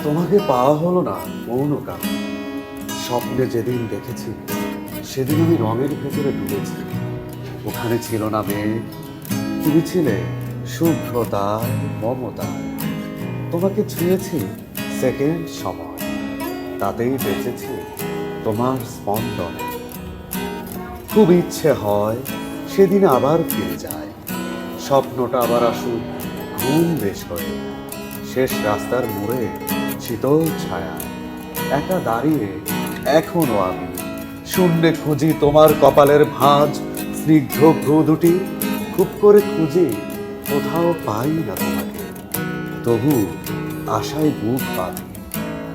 তোমাকে পাওয়া হলো না মৌন কাল। স্বপ্নে যেদিন দেখেছি সেদিন আমি রঙের ভেতরে ডুবেছি। ওখানে ছিল না মেঘ, তুমি ছিলে শুভ্রতায় মমতায়। তোমাকে ছুঁয়েছি সেকেন্ড সময়, তাতেই বেঁচেছি তোমার স্পন্দনে। খুব ইচ্ছে হয় সেদিন আবার ফিরে যায়, স্বপ্নটা আবার আসুক ঘুম বেশ করে। শেষ রাস্তার মোড়ে শীতল ছায়া একা দাঁড়িয়ে এখনো আমি শূন্যে খুঁজি তোমার কপালের ভাঁজ, স্নিগ্ধ ভ্রু দুটি খুব করে খুঁজি, কোথাও পাই না তোমাকে। তবু আশায় বুক বাঁধি,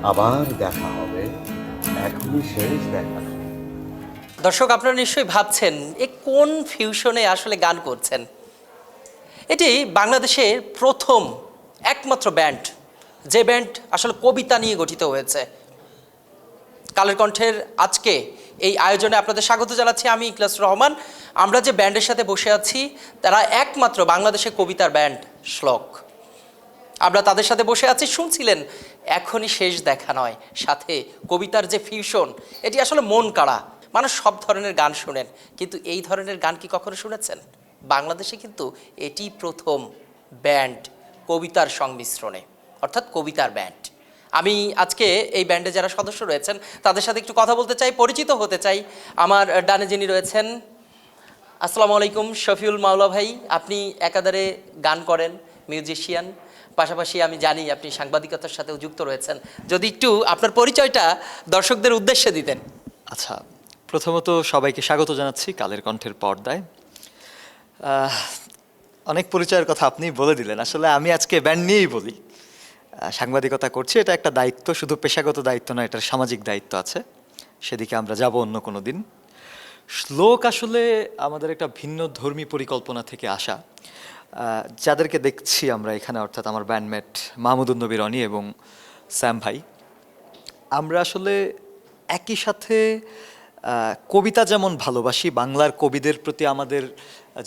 আবার দেখা হবে, এখনই শেষ দেখা নয়। দর্শক, আপনারা নিশ্চয়ই ভাবছেন এ কোন ফিউশনে আসলে গান করছেন। এটি বাংলাদেশের প্রথম একমাত্র ব্যান্ড, যে ব্যান্ড আসলে কবিতা নিয়ে গঠিত হয়েছে। কালের কণ্ঠের আজকে এই আয়োজনে আপনাদের স্বাগত জানাচ্ছি আমি ইখলাস রহমান। আমরা যে ব্যান্ডের সাথে বসে আছি তারা একমাত্র বাংলাদেশের কবিতার ব্যান্ড শ্লোক। আমরা তাদের সাথে বসে আছি, শুনছিলেন এখনই শেষ দেখা নয়। সাথে কবিতার যে ফিউশন, এটি আসলে মন কাড়া। মানুষ সব ধরনের গান শোনেন, কিন্তু এই ধরনের গান কি কখনো শুনেছেন? বাংলাদেশে কিন্তু এটি প্রথম ব্যান্ড কবিতার সংমিশ্রণে, অর্থাৎ কবিতার ব্যান্ড। আমি আজকে এই ব্যান্ডে যারা সদস্য রয়েছেন তাদের সাথে একটু কথা বলতে চাই, পরিচিত হতে চাই। আমার ডানে যিনি রয়েছেন, আসসালামু আলাইকুম, শফিউল মাওলা ভাই। আপনি একাধারে গান করেন, মিউজিশিয়ান, পাশাপাশি আমি জানি আপনি সাংবাদিকতার সাথেও যুক্ত রয়েছেন। যদি একটু আপনার পরিচয়টা দর্শকদের উদ্দেশ্যে দিতেন। আচ্ছা, প্রথমত সবাইকে স্বাগত জানাচ্ছি কালের কণ্ঠের পর্দায়। অনেক পরিচয়ের কথা আপনি বলে দিলেন। আসলে আমি আজকে ব্যান্ড নিয়েই বলি। সাংবাদিকতা করছি, এটা একটা দায়িত্ব, শুধু পেশাগত দায়িত্ব নয়, এটার সামাজিক দায়িত্ব আছে। সেদিকে আমরা যাব অন্য কোনো দিন। শ্লোক আসলে আমাদের একটা ভিন্ন ধর্মী পরিকল্পনা থেকে আসা। যাদেরকে দেখছি আমরা এখানে, অর্থাৎ আমার ব্যান্ডমেট মাহমুদুন নবী রনি এবং স্যাম ভাই, আমরা আসলে একই সাথে কবিতা যেমন ভালোবাসি, বাংলার কবিদের প্রতি আমাদের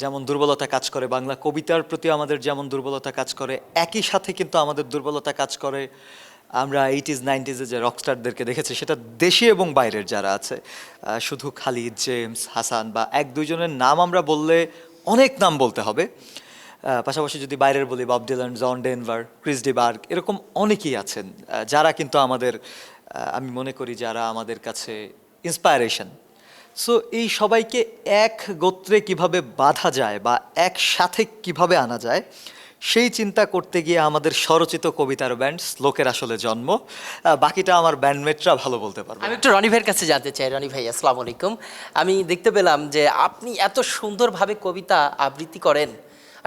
যেমন দুর্বলতা কাজ করে, বাংলা কবিতার প্রতি আমাদের যেমন দুর্বলতা কাজ করে, একই সাথে কিন্তু আমাদের দুর্বলতা কাজ করে আমরা 80s 90s যে রকস্টারদেরকে দেখেছি, সেটা দেশি এবং বাইরের যারা আছে, শুধু খালিদ, জেমস, হাসান বা এক দুইজনের নাম আমরা বললে অনেক নাম বলতে হবে। পাশাপাশি যদি বাইরের বলি, বব ডিলান, জন ডেনভার, ক্রিস ডি বার্গ, এরকম অনেকেই আছেন যারা কিন্তু আমাদের, আমি মনে করি যারা আমাদের কাছে ইন্সপায়ারেশন। সো এই সবাইকে এক গোত্রে কিভাবে বাঁধা যায় বা একসাথে কিভাবে আনা যায়, সেই চিন্তা করতে গিয়ে আমাদের স্বরচিত কবিতার ব্যান্ড শ্লোকের আসলে জন্ম। বাকিটা আমার ব্যান্ডমেটরা ভালো বলতে পারবে। আমি একটু রনি ভাইয়ের কাছে জানতে চাই। রনি ভাই, আসসালামু আলাইকুম। আমি দেখতে পেলাম যে আপনি এত সুন্দরভাবে কবিতা আবৃত্তি করেন,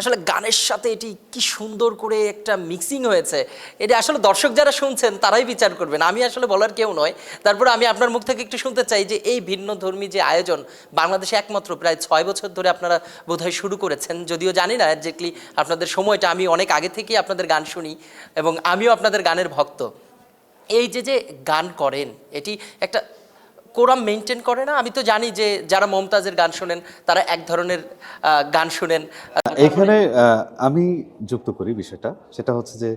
আসলে গানের সাথে এটি কি সুন্দর করে একটা মিক্সিং হয়েছে। এটা আসলে দর্শক যারা শুনছেন তারাই বিচার করবেন, আমি আসলে বলার কেউ নয়। তারপরে আমি আপনার মুখ থেকে একটু শুনতে চাই যে এই ভিন্ন ধর্মী যে আয়োজন, বাংলাদেশে একমাত্র, প্রায় 6 বছর ধরে আপনারা বোধহয় শুরু করেছেন। যদিও জানি না একজ্যাক্টলি আপনাদের সময়টা, আমি অনেক আগে থেকেই আপনাদের গান শুনি এবং আমিও আপনাদের গানের ভক্ত। এই যে যে গান করেন, এটি একটা কোরাম মেনটেন করে না? আমি তো জানি যে যারা মমতাজের গান শোনেন তারা এক ধরনের গান শোনেন। এখানে আমি যুক্ত করি বিষয়টা, সেটা হচ্ছে যে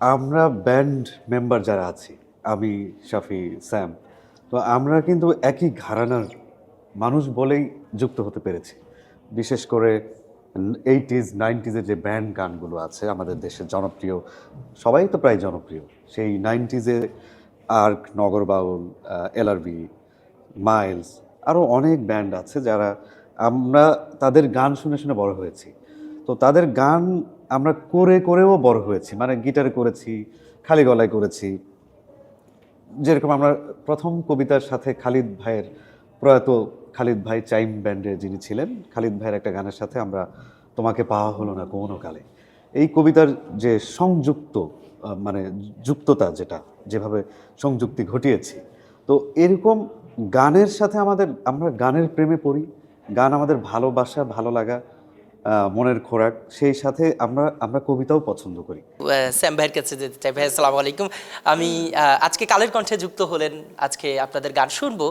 আমরা ব্যান্ড মেম্বার যারা আছি, আমি, শাফি, স্যাম, তো আমরা কিন্তু একই ঘরানার মানুষ বলেই যুক্ত হতে পেরেছি। বিশেষ করে 80s 90s যে ব্যান্ড গানগুলো আছে আমাদের দেশের জনপ্রিয়, সবাই তো প্রায় জনপ্রিয়। সেই 90s arc, Nagar Baul, LRB, Miles, আরও অনেক ব্যান্ড আছে যারা আমরা তাদের গান শুনে শুনে বড় হয়েছি। তো তাদের গান আমরা করেও বড় হয়েছি, মানে গিটারে করেছি, খালি গলায় করেছি। যেরকম আমরা প্রথম কবিতার সাথে খালিদ ভাইয়ের, প্রয়াত খালিদ ভাই চাইম ব্যান্ডে যিনি ছিলেন, খালিদ ভাইয়ের একটা গানের সাথে আমরা তোমাকে পাওয়া হলো না কোনো কালে, এই কবিতার যে সংযুক্ত মানে যুক্ততা, যেটা যেভাবে সংযুক্তি ঘটিয়েছি, তো এরকম গানের সাথে আমরা গানের প্রেমে পড়ি। গান আমাদের ভালোবাসা, ভালো লাগা, মনের খোরাক, সেই সাথে আমরা আমরা কবিতাও পছন্দ করি। স্যাম ভাইয়ের কাছে যেতে চাই। ভাই আসসালামু আলাইকুম। আমি আজকে কালের কণ্ঠে যুক্ত হলেন, আজকে আপনাদের গান শুনবো।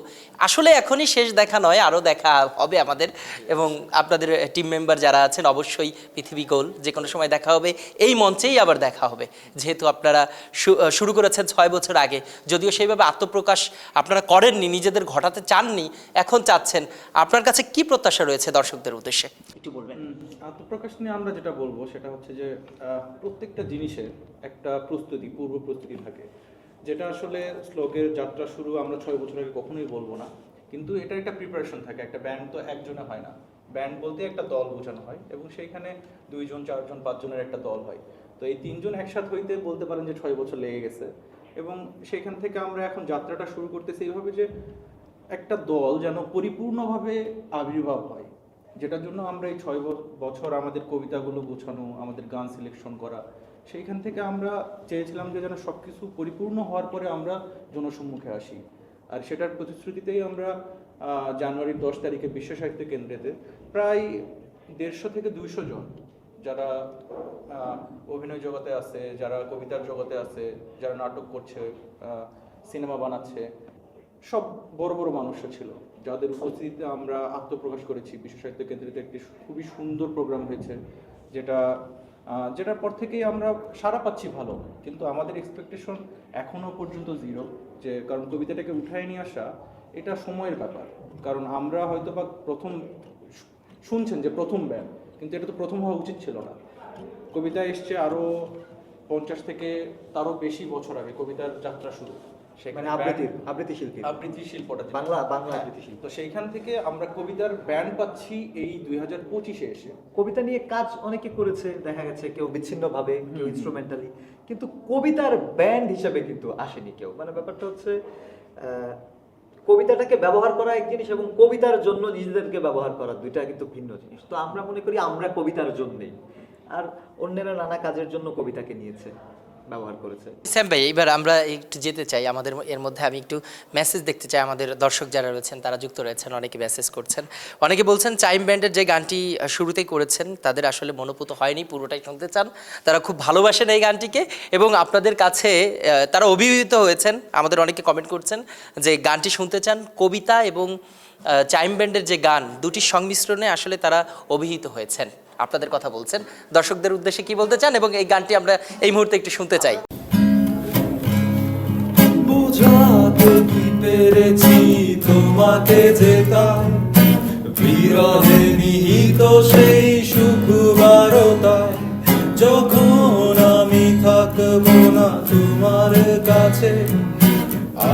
আসলে এখনই শেষ দেখা নয়, আরও দেখা হবে আমাদের, এবং আপনাদের টিম মেম্বার যারা আছেন অবশ্যই পৃথিবী গোল যে কোনো সময় দেখা হবে, এই মঞ্চেই আবার দেখা হবে। যেহেতু আপনারা শুরু করেছেন 6 বছর আগে, যদিও সেইভাবে আত্মপ্রকাশ আপনারা করেননি, নিজেদের ঘটাতে চাননি, এখন চাচ্ছেন। আপনার কাছে কি প্রত্যাশা রয়েছে দর্শকদের উদ্দেশ্যে একটু বলবেন? আত্মপ্রকাশ নিয়ে আমরা যেটা বলবো সেটা হচ্ছে যে প্রত্যেকটা জিনিসের একটা প্রস্তুতি, পূর্ব প্রস্তুতি থাকে, যেটা আসলে শ্লোকের যাত্রা শুরু আমরা 6 বছর আগে কখনোই বলবো না, কিন্তু এটার একটা প্রিপারেশন থাকে। একটা ব্যান্ড তো একজনে হয় না, ব্যান্ড বলতে একটা দল বোঝানো হয়, এবং সেইখানে 2 জন 4 জন 5 জনের একটা দল হয়। তো এই 3 জন একসাথে হইতে বলতে পারেন যে 6 বছর লেগে গেছে, এবং সেইখান থেকে আমরা এখন যাত্রাটা শুরু করতেছি এইভাবে যে একটা দল যেন পরিপূর্ণভাবে আবির্ভাব হয়, যেটার জন্য আমরা এই 6 বছর আমাদের কবিতাগুলো গোছানো, আমাদের গান সিলেকশন করা, সেইখান থেকে আমরা চেয়েছিলাম যে যেন সব কিছু পরিপূর্ণ হওয়ার পরে আমরা জনসম্মুখে আসি। আর সেটার প্রতিশ্রুতিতেই আমরা জানুয়ারির 10 তারিখে বিশ্ব সাহিত্য কেন্দ্রেতে প্রায় 150 থেকে 200 জন, যারা অভিনয় জগতে আছে, যারা কবিতার জগতে আছে, যারা নাটক করছে, সিনেমা বানাচ্ছে, সব বড় বড় মানুষরা ছিল, যাদের উপস্থিতিতে আমরা আত্মপ্রকাশ করেছি। বিশ্ব সাহিত্য কেন্দ্রিত একটি খুবই সুন্দর প্রোগ্রাম হয়েছে, যেটার পর থেকেই আমরা সাড়া পাচ্ছি ভালো, কিন্তু আমাদের এক্সপেকটেশন এখনো পর্যন্ত 0, যে কারণ কবিতাটাকে উঠায় নিয়ে আসা এটা সময়ের ব্যাপার। কারণ আমরা হয়তো বা প্রথম শুনছেন যে প্রথম ব্যান্ড, কিন্তু এটা তো প্রথম হওয়া উচিত ছিল না। কবিতা এসছে আরও 50 থেকে তারও বেশি বছর আগে, কবিতার যাত্রা শুরু সেখানে আবৃত্তি শিল্পটা বাংলা আবৃত্তি শিল্প। তো সেইখান থেকে আমরা কবিতার ব্যান্ড পাচ্ছি এই 2025-এ এসে। কবিতা নিয়ে কাজ অনেকে করেছে, দেখা গেছে কেউ বিচ্ছিন্নভাবে, কেউ ইনস্ট্রুমেন্টালি, কিন্তু কবিতার ব্যান্ড হিসেবে কিন্তু আসেনি কেউ। মানে ব্যাপারটা হচ্ছে কবিতাটাকে ব্যবহার করা এক জিনিস এবং কবিতার জন্য নিজেদেরকে ব্যবহার করা দুইটা কিন্তু ভিন্ন জিনিস। তো আমরা মনে করি আমরা কবিতার জন্যই, আর অন্যেরা নানা কাজের জন্য কবিতাকে নিয়েছে, ব্যবহার করেছে। স্যাম ভাই, এবার আমরা একটু যেতে চাই আমাদের এর মধ্যে, আমি একটু মেসেজ দেখতে চাই। আমাদের দর্শক যারা রয়েছেন তারা যুক্ত রয়েছেন, অনেকে মেসেজ করছেন, অনেকে বলছেন চাইম ব্যান্ডের যে গানটি শুরুতেই করেছেন তাদের আসলে মনোপুত হয়নি, পুরোটাই শুনতে চান, তারা খুব ভালোবাসেন এই গানটিকে, এবং আপনাদের কাছে তারা অভিভূত হয়েছেন। আমাদের অনেকে কমেন্ট করছেন যে গানটি শুনতে চান। কবিতা এবং চাইম ব্যান্ডের যে গান, দুটির সংমিশ্রণে আসলে তারা অভিহিত হয়েছেন। আপনাদের কথা বলছেন, দর্শকদের উদ্দেশ্যে কি বলতে চান, এবং এই গানটি আমরা এই মুহূর্তে একটু শুনতে চাই। বুঝাতে কি পেরেছি তোমাকে যেতাম, বিরহে নিহিত সেই সুখ বারতা, যখন আমি থাকবো না তোমার কাছে,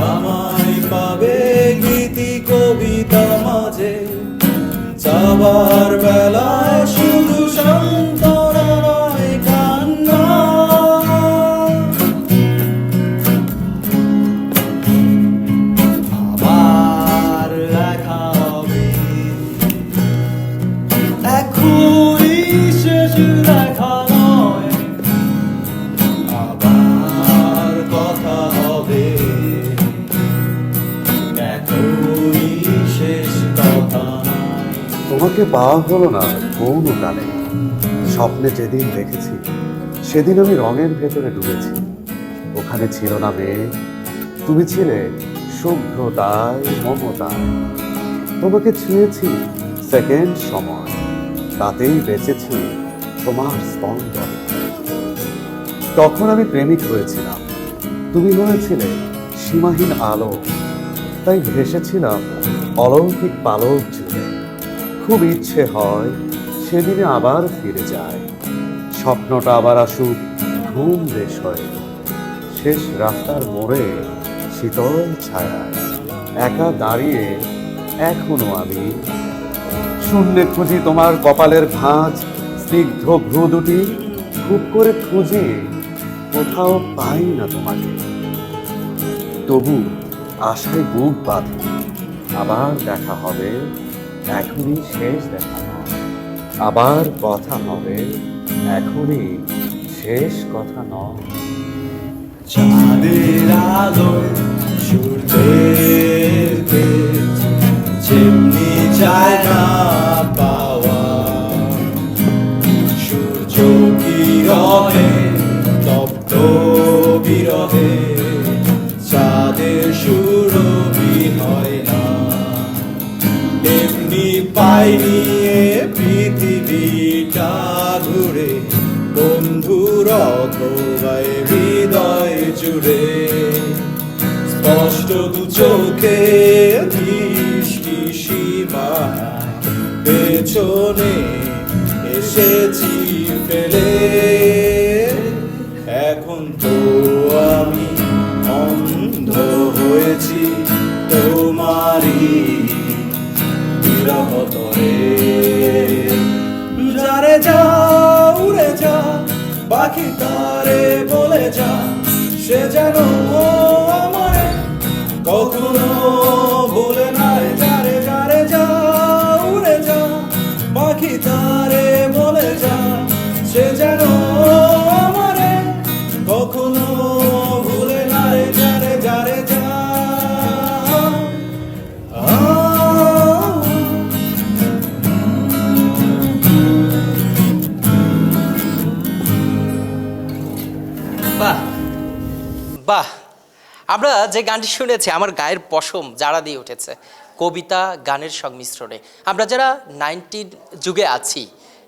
আমায় পাবে গীতি কবিতা মাঝে, যাবার বেলায় শুধু সান্ত্বনা নয় কান্না। আবার দেখা হবে, এখনই শেষ দেখা নয়, আবার কথা হবে, এখনই শেষ কথা নয়। তোমাকে পাওয়া হলো না কোন কালে, স্বপ্নে যেদিন দেখেছি সেদিন আমি রঙের ভেতরে ডুবেছি। ওখানে ছিল না মেয়ে, তুমি ছিলে শুভ্রতায় মমতায়। তোমাকে ছুঁয়েছি সেকেন্ড সময়, তাতেই বেঁচেছি তোমার স্পন্দনে। তখন আমি প্রেমিক হয়েছিলাম, তুমি হয়েছিলে সীমাহীন আলো, তাই ভেসেছিলাম অলৌকিক পালক জুড়ে। খুব ইচ্ছে হয় সেদিনে আবার ফিরে যায়, স্বপ্নটা আবার আসুক ঘুম দেশ হয়ে। শেষ রাস্তার মোড়ে শীতল ছায়ায় একা দাঁড়িয়ে এখনো আমি শূন্যে খুঁজি তোমার কপালের ভাঁজ, স্নিগ্ধ ভ্রু দুটি খুব করে খুঁজি, কোথাও পাই না তোমাকে। তবু আশায় বুক বাঁধে, আবার দেখা হবে, এখনই শেষ দেখা নয়, আবার কথা হবে, এখনই শেষ কথা নয়। চাঁদের আলোয় সূর্যের তেজ যেমনি চায় না পাওয়া, তো বিরহে চাঁদের সুরভি হয় না, এমনি পাইনি এ পৃথিবীটা ঘুরে, বন্ধুর অথবা এ হৃদয় জুড়ে। স্পষ্ট দু চোখে দৃষ্টি সীমানায় পেছনে এসেছি ফেলে, এখন তো আমি অন্ধ হয়েছি তোমারই বিরহ তরে। যারে যা উড়ে যা, পাখি তারে বলে যা, সে যেন আমায় কখনো ভুলে না রে। যারে যারে যা উড়ে যা, পাখি তারে বলে যা, সে যেন আমারে কখনো ভুলে না রে। যারে যারে যা বাহ বাহ, আমরা যে গানটি শুনেছি আমার গায়ের পশম জাড়া দিয়ে উঠেছে। কবিতা গানের সংমিশ্রণে আমরা যারা 90 যুগে আছি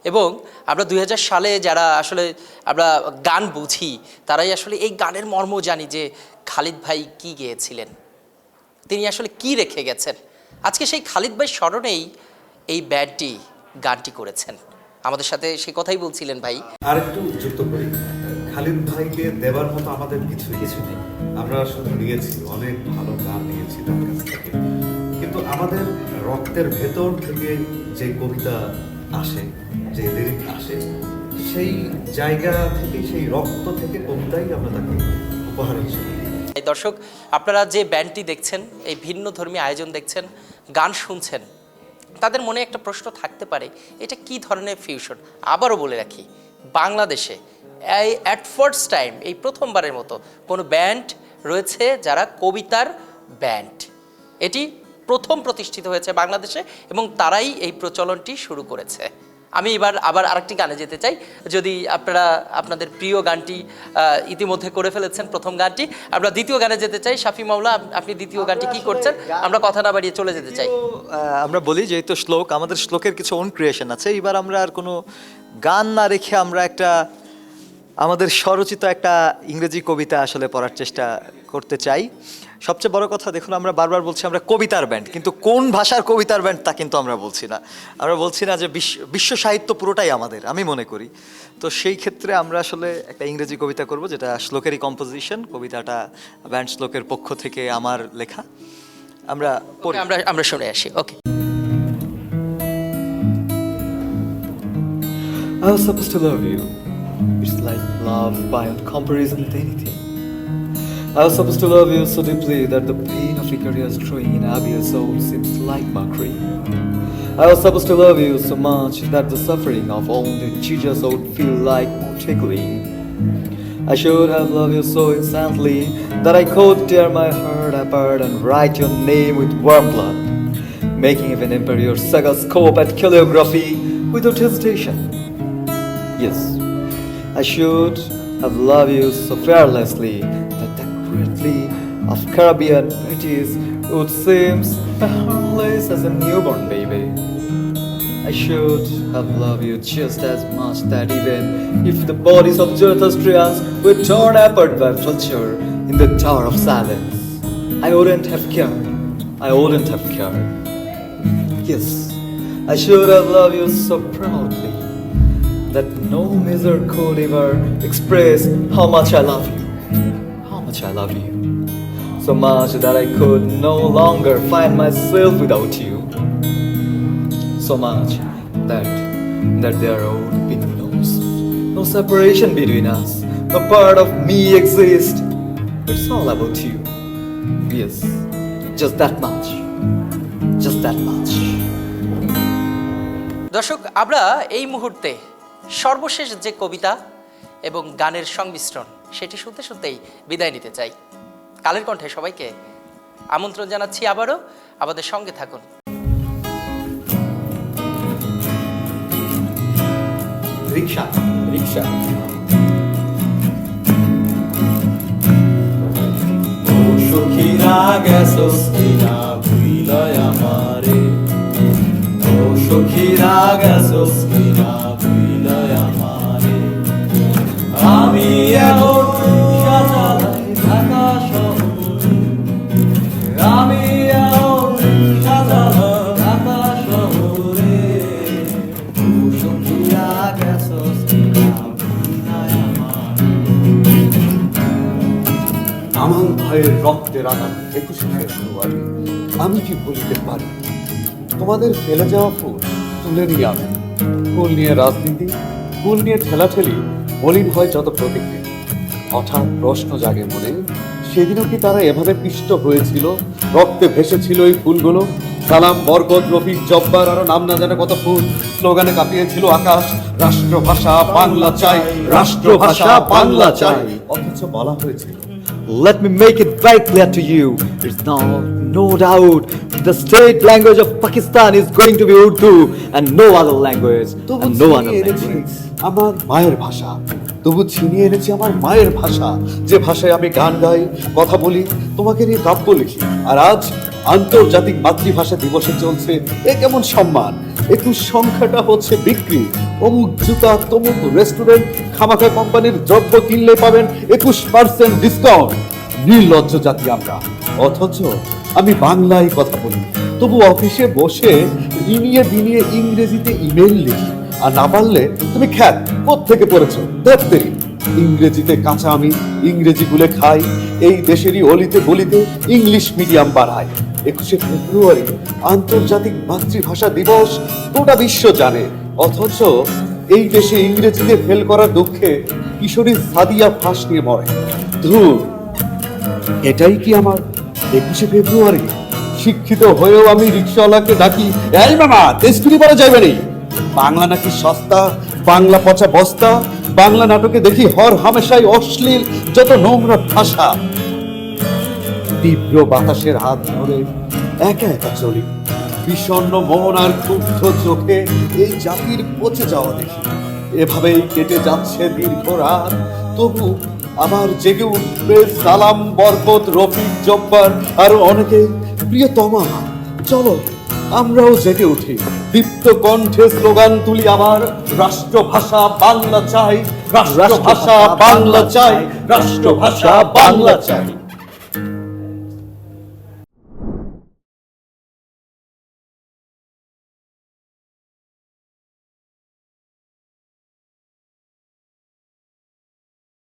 এবং আমরা 2000 সালে যারা আসলে আমরা গান বুঝি, তারাই আসলে এই গানের মর্ম জানি যে খালিদ ভাই কি গেয়েছিলেন, তিনি আসলে কি রেখে গেছেন। আজকে সেই খালিদ ভাই স্মরণেই এই ব্যান্ডটি গানটি করেছেন। আমাদের সাথে সে কথাই বলছিলেন ভাই। আর একটু যুক্ত করি, খালিদ ভাইকে দেবার মতো আমাদের কিছু নেই। আমরা শুধু নিয়েছি, অনেক ভালো গান নিয়েছি তার কাছ থেকে, কিন্তু আমাদের রক্তের ভেতর থেকে যে কবিতা আসে, যে লিরিক আসে, সেই জায়গা থেকে, সেই রক্ত থেকে কবিতাই আমরা তাকে উপহার হিসেবে দিই। এই দর্শক, আপনারা যে ব্যান্ডটি দেখছেন, এই ভিন্ন ধর্মী আয়োজন দেখছেন, গান শুনছেন, তাদের মনে একটা প্রশ্ন থাকতে পারে, এটা কি ধরনের ফিউশন। আবারও বলে রাখি, বাংলাদেশে এই অ্যাট ফার্স্ট টাইম, এই প্রথমবারের মতো কোনো ব্যান্ড রয়েছে যারা কবিতার ব্যান্ড। এটি প্রথম প্রতিষ্ঠিত হয়েছে বাংলাদেশে এবং তারাই এই প্রচলনটি শুরু করেছে। আমি এবার আবার আরেকটি গানে যেতে চাই, যদি আপনারা আপনাদের প্রিয় গানটি ইতিমধ্যে করে ফেলেছেন, প্রথম গানটি, আমরা দ্বিতীয় গানে যেতে চাই। শাফি মাওলা, আপনি দ্বিতীয় গানটি কি করছেন? আমরা কথা না বাড়িয়ে চলে যেতে চাই। আমরা বলি যেহেতু শ্লোক, আমাদের শ্লোকের কিছু ওন ক্রিয়েশন আছে। এবার আমরা আর কোনো গান না রেখে আমরা একটা আমাদের স্বরচিত একটা ইংরেজি কবিতা আসলে পড়ার চেষ্টা করতে চাই। সবচেয়ে বড় কথা, দেখুন আমরা বারবার বলছি আমরা কবিতার ব্যান্ড, কিন্তু কোন ভাষার কবিতার ব্যান্ড তা কিন্তু আমরা বলছি না। আমরা বলছি না যে বিশ্ব সাহিত্য পুরোটাই আমাদের, আমি মনে করি। তো সেই ক্ষেত্রে আমরা আসলে একটা ইংরেজি কবিতা করব, যেটা শ্লোকেরই কম্পোজিশন। কবিতাটা ব্যান্ড শ্লোকের পক্ষ থেকে আমার লেখা। আমরা পড়ি। আমরা শুনে আসি। ওকে। I was supposed to love you. It's like love beyond comparison with anything. I was supposed to love you so deeply that the pain of Icarus throwing in Abia's soul seems like mockery. I was supposed to love you so much that the suffering of only Jesus would feel like more tickling. I should have loved you so instantly that I could tear my heart apart and write your name with warm blood, making even Emperor Saga's scope at calligraphy without hesitation. Yes, I should have loved you so fearlessly that the cruelty of Caribbean beauties would seem as harmless as a newborn baby. I should have loved you just as much that even if the bodies of Zoroastrians were torn apart by vulture in the Tower of Silence, I wouldn't have cared. I wouldn't have cared. Yes, I should have loved you so proudly that no measure could ever express how much I love you. How much I love you. So much that I could no longer find myself without you. So much that there would be no separation between us. No part of me exists. It's all about you. Yes, just that much. Just that much. দর্শক, আমরা এই মুহূর্তে সর্বশেষ যে কবিতা এবং গানের সংমিশ্রণ, সেটি শুনতে শুনতেই বিদায় নিতে চাই। কালের কণ্ঠে সবাইকে আমন্ত্রণ জানাচ্ছি, আবারও আমাদের সঙ্গে থাকুন। রিকশা। Riksha. গেছস কিনা ভুইলয় আমারে, ও সখীরা গেছস কিনা ভুইলয় আমারে। আমি এখন সাজালাই ঢাকা শহরে, আমি এখন সাজালাই ঢাকা শহরে, ও সখীরা গেছস কিনা ভুইলয় আমারে। আমার ভাইয়ের রক্তের আঘাত 21শে ফেব্রুয়ারি, আমি কি ভুলতে পারি? তোমাদের ফেলে যাওয়া ফুল তুলে নিয়ে আমি, ফুল নিয়ে রাজনীতি, ফুল নিয়ে ঠেলাঠেলি, মলিন হয় যত প্রতিক্রিয়া। হঠাৎ প্রশ্ন জাগে মনে, সেদিনও কি তারা এভাবে পিষ্ট হয়েছিল? রক্তে ভেসেছিল এই ফুলগুলো। সালাম, বরকত, রফিক, জব্বার, আরো নাম না জানা কত ফুল স্লোগানে কাঁপিয়েছিল আকাশ, রাষ্ট্রভাষা বাংলা চাই, রাষ্ট্রভাষা বাংলা চাই। অথচ বলা হয়েছিল, Let me make it very clear to you, it's no doubt the state language of Pakistan is going to be Urdu and no other language তবু and no other ছিনিয়ে এনেছি language. আমার মায়ের ভাষা, তবু ছিনিয়ে এনেছি আমার মায়ের ভাষা, যে ভাষায় আমি গান গাই, কথা বলি, তোমাকে নিয়ে কাব্য লিখি। আর আজ আন্তর্জাতিক মাতৃভাষা দিবসে চলছে এ কেমন সম্মান! 21 সংখ্যাটা হচ্ছে বিক্রি। অমুক জুতা, তমুক রেস্টুরেন্ট, খামাখা কোম্পানির দ্রব্য কিনলে পাবেন 21% ডিসকাউন্ট। নির্লজ্জ জাতি আমরা, অথচ আমি বাংলায় কথা বলি, তবু অফিসে বসে ইনিয়ে বিনিয়ে ইংরেজিতে ইমেল লিখি। আর না পারলে তুমি খ্যাত কোত্থেকে পড়েছো দেখতেই। ইংরেজিতে কাঁচা আমি ইংরেজি গুলে খাই, এই দেশেরই অলিতে গলিতে ইংলিশ মিডিয়াম বাড়াই। 21শে ফেব্রুয়ারি আন্তর্জাতিক মাতৃভাষা দিবস, গোটা বিশ্ব জানে, অথচ এই দেশে ইংরেজিতে ফেল করার দুঃখে কিশোরী সাদিয়া ফাঁস নিয়ে মরে। ধুর, এটাই কি আমার 21শে ফেব্রুয়ারি? শিক্ষিত হয়েও আমি রিক্সাওয়ালাকে ডাকি, এই মামা তেজপুরি বলা যাবে নেই। বাংলা নাকি সস্তা, বাংলা পচা বস্তা। বাংলা নাটকে দেখি হর হামেশাই অশ্লীল যত নোংরা ভাষা। তীব্র বাতাসের হাত ধরে একা একা চলি, বিষণ্ণ মন আর ক্ষুব্ধ চোখে এই জাতির পচে যাওয়া দেখি। এভাবেই কেটে যাচ্ছে দীর্ঘ রাত, তবু আবার জেগে উঠবে সালাম, বরকত, রফিক, জব্বার আরো অনেকে। প্রিয়তমা, চলো আমরাও জেগে উঠি, দীপ্ত কণ্ঠে স্লোগান তুলি আবার, রাষ্ট্রভাষা বাংলা চাই, রাষ্ট্রভাষা বাংলা চাই, রাষ্ট্রভাষা বাংলা চাই।